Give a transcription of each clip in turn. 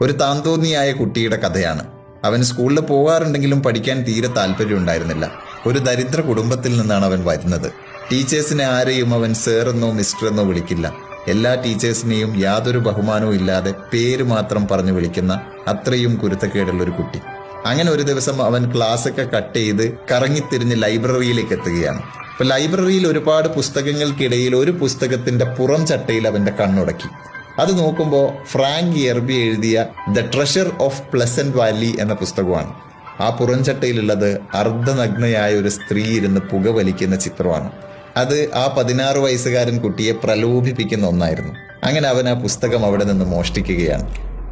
ഒരു താന്തോന്നിയായ കുട്ടിയുടെ കഥയാണ്. അവൻ സ്കൂളിൽ പോകാറുണ്ടെങ്കിലും പഠിക്കാൻ തീരെ താല്പര്യം ഉണ്ടായിരുന്നില്ല. ഒരു ദരിദ്ര കുടുംബത്തിൽ നിന്നാണ് അവൻ വരുന്നത്. ടീച്ചേഴ്സിനെ ആരെയും അവൻ സർ എന്നോ മിസ്റ്റർ എന്നോ വിളിക്കില്ല. എല്ലാ ടീച്ചേഴ്സിനെയും യാതൊരു ബഹുമാനവും ഇല്ലാതെ പേര് മാത്രം പറഞ്ഞു വിളിക്കുന്ന അത്രയും കുരുത്തക്കേടുള്ള ഒരു കുട്ടി. അങ്ങനെ ഒരു ദിവസം അവൻ ക്ലാസ്സൊക്കെ കട്ട് ചെയ്ത് കറങ്ങിത്തിരിഞ്ഞ് ലൈബ്രറിയിലേക്ക് എത്തുകയാണ്. അപ്പൊ ലൈബ്രറിയിൽ ഒരുപാട് പുസ്തകങ്ങൾക്കിടയിൽ ഒരു പുസ്തകത്തിന്റെ പുറം ചട്ടയിൽ അവന്റെ കണ്ണുടക്കി. അത് നോക്കുമ്പോൾ ഫ്രാങ്ക് യെർബി എഴുതിയ the treasure of pleasant valley എന്ന പുസ്തകമാണ്. ആ പുറംചട്ടയിലുള്ളത് അർദ്ധനഗ്നയായ ഒരു സ്ത്രീ ഇരുന്ന് പുകവലിക്കുന്ന ചിത്രമാണ്. അത് ആ 16 വയസ്സുകാരൻ കുട്ടിയെ പ്രലോഭിപ്പിക്കുന്ന ഒന്നായിരുന്നു. അങ്ങനെ അവൻ ആ പുസ്തകം അവിടെ നിന്ന് മോഷ്ടിക്കുകയാണ്.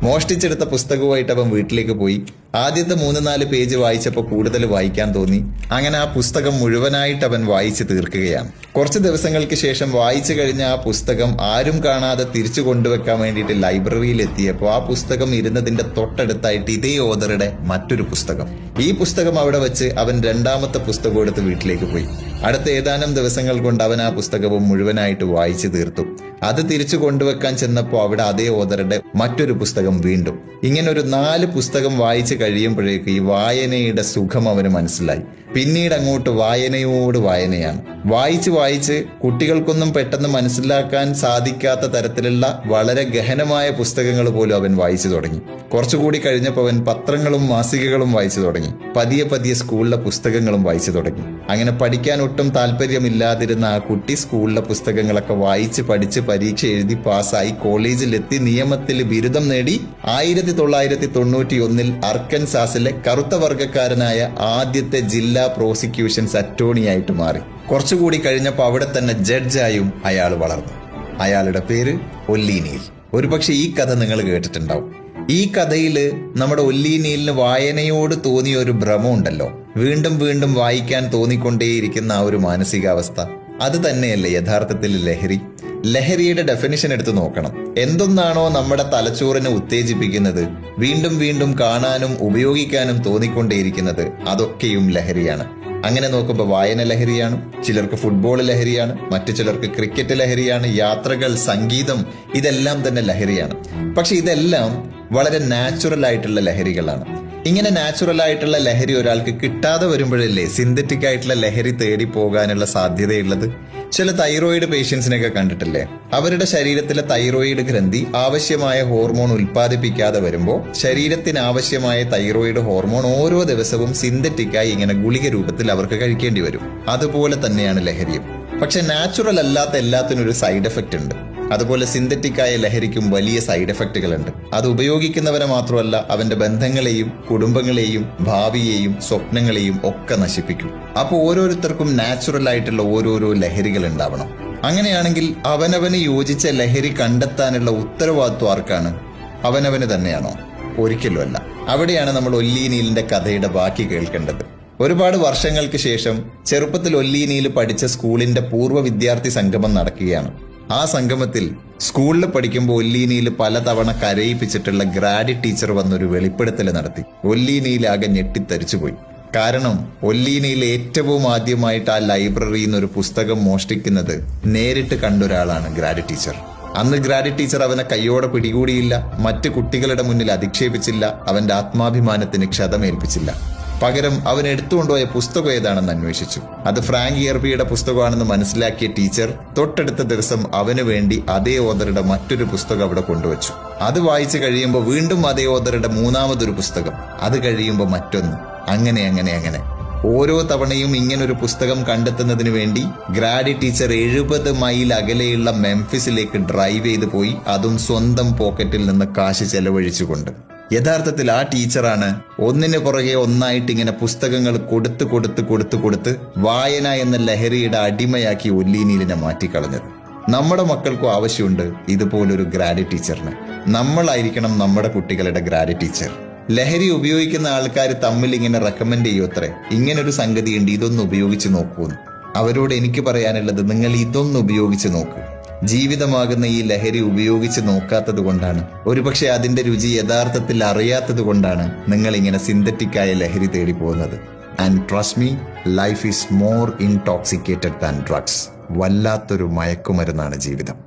മോഷ്ടിച്ചെടുത്ത പുസ്തകവുമായിട്ട് അവൻ വീട്ടിലേക്ക് പോയി. ആദ്യത്തെ 3-4 പേജ് വായിച്ചപ്പോൾ കൂടുതൽ വായിക്കാൻ തോന്നി. അങ്ങനെ ആ പുസ്തകം മുഴുവനായിട്ട് അവൻ വായിച്ച് തീർക്കുകയാണ്. കുറച്ച് ദിവസങ്ങൾക്ക് ശേഷം വായിച്ചു കഴിഞ്ഞ ആ പുസ്തകം ആരും കാണാതെ തിരിച്ചു കൊണ്ടുവെക്കാൻ വേണ്ടിയിട്ട് ലൈബ്രറിയിൽ എത്തിയപ്പോൾ ആ പുസ്തകം ഇരുന്നതിന്റെ തൊട്ടടുത്തായിട്ട് ഇതേ ഓതറുടെ മറ്റൊരു പുസ്തകം. ഈ പുസ്തകം അവിടെ വെച്ച് അവൻ 2ാമത്തെ പുസ്തകം എടുത്ത് വീട്ടിലേക്ക് പോയി. അടുത്ത ഏതാനും ദിവസങ്ങൾ കൊണ്ട് അവൻ ആ പുസ്തകവും മുഴുവനായിട്ട് വായിച്ചു തീർത്തു. അത് തിരിച്ചു കൊണ്ടുവെക്കാൻ ചെന്നപ്പോൾ അവിടെ അതേ ഓതറുടെ മറ്റൊരു പുസ്തകം വീണ്ടും. ഇങ്ങനെ ഒരു 4 പുസ്തകം വായിച്ചു കഴിയുമ്പോഴേക്ക് ഈ വായനയുടെ സുഖം അവന് മനസ്സിലായി. പിന്നീട് അങ്ങോട്ട് വായനയോട് വായനയാണ്. വായിച്ച് കുട്ടികൾക്കൊന്നും പെട്ടെന്ന് മനസ്സിലാക്കാൻ സാധിക്കാത്ത തരത്തിലുള്ള വളരെ ഗഹനമായ പുസ്തകങ്ങൾ പോലും അവൻ വായിച്ചു തുടങ്ങി. കുറച്ചുകൂടി കഴിഞ്ഞപ്പോൾ അവൻ പത്രങ്ങളും മാസികകളും വായിച്ചു തുടങ്ങി. പതിയെ സ്കൂളിലെ പുസ്തകങ്ങളും വായിച്ചു തുടങ്ങി. അങ്ങനെ പഠിക്കാൻ ഒട്ടും താല്പര്യമില്ലാതിരുന്ന ആ കുട്ടി സ്കൂളിലെ പുസ്തകങ്ങളൊക്കെ വായിച്ച് പഠിച്ച് പരീക്ഷ എഴുതി പാസ്സായി കോളേജിലെത്തി നിയമത്തിൽ ബിരുദം നേടി 1991 അർക്കൻസാസിലെ കറുത്ത വർഗക്കാരനായ ആദ്യത്തെ ജില്ലാ പ്രോസിക്യൂഷൻസ് അറ്റോർണിയായിട്ട് മാറി. കുറച്ചുകൂടി കഴിഞ്ഞപ്പോൾ അവിടെ തന്നെ ജഡ്ജായും അയാൾ വളർന്നു. അയാളുടെ പേര് ഒല്ലി നീൽ. ഒരുപക്ഷെ ഈ കഥ നിങ്ങൾ കേട്ടിട്ടുണ്ടാവും. ഈ കഥയില് നമ്മുടെ ഒല്ലി നീലിന് വായനയോട് തോന്നിയ ഒരു ഭ്രമമുണ്ടല്ലോ, വീണ്ടും വായിക്കാൻ തോന്നിക്കൊണ്ടേയിരിക്കുന്ന ആ ഒരു മാനസികാവസ്ഥ. അത് തന്നെയല്ലേ യഥാർത്ഥത്തിൽ ലഹരി. ലഹരിയുടെ ഡെഫിനിഷൻ എടുത്ത് നോക്കണം. എന്തൊന്നാണോ നമ്മുടെ തലച്ചോറിനെ ഉത്തേജിപ്പിക്കുന്നത്, വീണ്ടും കാണാനും ഉപയോഗിക്കാനും തോന്നിക്കൊണ്ടേയിരിക്കുന്നത്, അതൊക്കെയും ലഹരിയാണ്. അങ്ങനെ നോക്കുമ്പോൾ വായന ലഹരിയാണ്, ചിലർക്ക് ഫുട്ബോൾ ലഹരിയാണ്, മറ്റു ചിലർക്ക് ക്രിക്കറ്റ് ലഹരിയാണ്, യാത്രകൾ, സംഗീതം, ഇതെല്ലാം തന്നെ ലഹരിയാണ്. പക്ഷെ ഇതെല്ലാം വളരെ നാച്ചുറൽ ആയിട്ടുള്ള ലഹരികളാണ്. ഇങ്ങനെ നാച്ചുറൽ ആയിട്ടുള്ള ലഹരി ഒരാൾക്ക് കിട്ടാതെ വരുമ്പോഴല്ലേ സിന്തറ്റിക് ആയിട്ടുള്ള ലഹരി തേടി പോകാനുള്ള സാധ്യതയുള്ളത്. ചില തൈറോയിഡ് പേഷ്യൻസിനെയൊക്കെ കണ്ടിട്ടില്ലേ? അവരുടെ ശരീരത്തിലെ തൈറോയിഡ് ഗ്രന്ഥി ആവശ്യമായ ഹോർമോൺ ഉൽപ്പാദിപ്പിക്കാതെ വരുമ്പോൾ ശരീരത്തിന് ആവശ്യമായ തൈറോയിഡ് ഹോർമോൺ ഓരോ ദിവസവും സിന്തറ്റിക്കായി ഇങ്ങനെ ഗുളിക രൂപത്തിൽ അവർക്ക് കഴിക്കേണ്ടി വരും. അതുപോലെ തന്നെയാണ് ലഹരിയും. പക്ഷെ നാച്ചുറൽ അല്ലാത്ത എല്ലാത്തിനും ഒരു സൈഡ് എഫക്റ്റ് ഉണ്ട്. അതുപോലെ സിന്തറ്റിക്കായ ലഹരിക്കും വലിയ സൈഡ് എഫക്റ്റുകളുണ്ട്. അത് ഉപയോഗിക്കുന്നവരെ മാത്രമല്ല, അവന്റെ ബന്ധങ്ങളെയും കുടുംബങ്ങളെയും ഭാവിയെയും സ്വപ്നങ്ങളെയും ഒക്കെ നശിപ്പിക്കും. അപ്പോൾ ഓരോരുത്തർക്കും നാച്ചുറൽ ആയിട്ടുള്ള ഓരോരോ ലഹരികൾ ഉണ്ടാവണം. അങ്ങനെയാണെങ്കിൽ അവനവന് യോജിച്ച ലഹരി കണ്ടെത്താനുള്ള ഉത്തരവാദിത്വം ആർക്കാണ്? അവനവന് തന്നെയാണോ? ഒരിക്കലും അല്ല. അവിടെയാണ് നമ്മൾ ഒല്ലി നീലിന്റെ കഥയുടെ ബാക്കി കേൾക്കേണ്ടത്. ഒരുപാട് വർഷങ്ങൾക്ക് ശേഷം ചെറുപ്പത്തിൽ ഒല്ലി നീൽ പഠിച്ച സ്കൂളിന്റെ പൂർവ്വ വിദ്യാർത്ഥി സംഗമം നടക്കുകയാണ്. ആ സംഗമത്തിൽ സ്കൂളിൽ പഠിക്കുമ്പോൾ ഒല്ലി നീൽ പലതവണ കരയിപ്പിച്ചിട്ടുള്ള ഗ്രാഡി ടീച്ചർ വന്നൊരു വെളിപ്പെടുത്തൽ നടത്തി. ഒല്ലി നീൽ ആകെ ഞെട്ടിത്തരിച്ചുപോയി. കാരണം ഒല്ലി നീൽ ഏറ്റവും ആദ്യമായിട്ട് ആ ലൈബ്രറിയിൽ നിന്ന് ഒരു പുസ്തകം മോഷ്ടിക്കുന്നത് നേരിട്ട് കണ്ടൊരാളാണ് ഗ്രാഡി ടീച്ചർ. അന്ന് ഗ്രാഡി ടീച്ചർ അവനെ കയ്യോടെ പിടികൂടിയില്ല, മറ്റു കുട്ടികളുടെ മുന്നിൽ അധിക്ഷേപിച്ചില്ല, അവന്റെ ആത്മാഭിമാനത്തിന് ക്ഷതമേൽപ്പിച്ചില്ല. പകരം അവൻ എടുത്തുകൊണ്ടുപോയ പുസ്തകം ഏതാണെന്ന് അന്വേഷിച്ചു. അത് ഫ്രാങ്ക് യെർബിയുടെ പുസ്തകമാണെന്ന് മനസ്സിലാക്കിയ ടീച്ചർ തൊട്ടടുത്ത ദിവസം അവന് വേണ്ടി അതേ ഓതറുടെ മറ്റൊരു പുസ്തകം അവിടെ കൊണ്ടുവച്ചു. അത് വായിച്ചു കഴിയുമ്പോൾ വീണ്ടും അതേ ഓതറുടെ 3ാമതൊരു പുസ്തകം, അത് കഴിയുമ്പോൾ മറ്റൊന്ന്, അങ്ങനെ ഓരോ തവണയും ഇങ്ങനൊരു പുസ്തകം കണ്ടെത്തുന്നതിന് വേണ്ടി ഗ്രാഡി ടീച്ചർ 70 മൈൽ അകലെയുള്ള മെംഫിസിലേക്ക് ഡ്രൈവ് ചെയ്ത് പോയി, അതും സ്വന്തം പോക്കറ്റിൽ നിന്ന് കാശ് ചെലവഴിച്ചുകൊണ്ട്. യഥാർത്ഥത്തിൽ ആ ടീച്ചറാണ് ഒന്നിനു പുറകെ ഒന്നായിട്ട് ഇങ്ങനെ പുസ്തകങ്ങൾ കൊടുത്ത് വായന എന്ന ലഹരിയുടെ അടിമയാക്കി ഒല്ലി നീലിനെ മാറ്റിക്കളഞ്ഞത്. നമ്മുടെ മക്കൾക്കും ആവശ്യമുണ്ട് ഇതുപോലൊരു ഗ്രാഡി ടീച്ചറിന്. നമ്മളായിരിക്കണം നമ്മുടെ കുട്ടികളുടെ ഗ്രാഡി ടീച്ചർ. ലഹരി ഉപയോഗിക്കുന്ന ആൾക്കാർ തമ്മിൽ ഇങ്ങനെ റെക്കമെൻഡ് ചെയ്യുമത്രേ, ഇങ്ങനൊരു സംഗതിയുണ്ട്, ഇതൊന്ന് ഉപയോഗിച്ച് നോക്കൂന്ന്. അവരോട് എനിക്ക് പറയാനുള്ളത്, നിങ്ങൾ ഇതൊന്ന് ഉപയോഗിച്ച് നോക്കൂ. ജീവിതമാകുന്ന ഈ ലഹരി ഉപയോഗിച്ച് നോക്കാത്തത് കൊണ്ടാണ്, ഒരുപക്ഷെ അതിന്റെ രുചി യഥാർത്ഥത്തിൽ അറിയാത്തത് കൊണ്ടാണ് നിങ്ങൾ ഇങ്ങനെ സിന്തറ്റിക്കായ ലഹരി തേടി പോകുന്നത്. And trust me, life is more intoxicated than drugs. വല്ലാത്തൊരു മയക്കുമരുന്നാണ് ജീവിതം.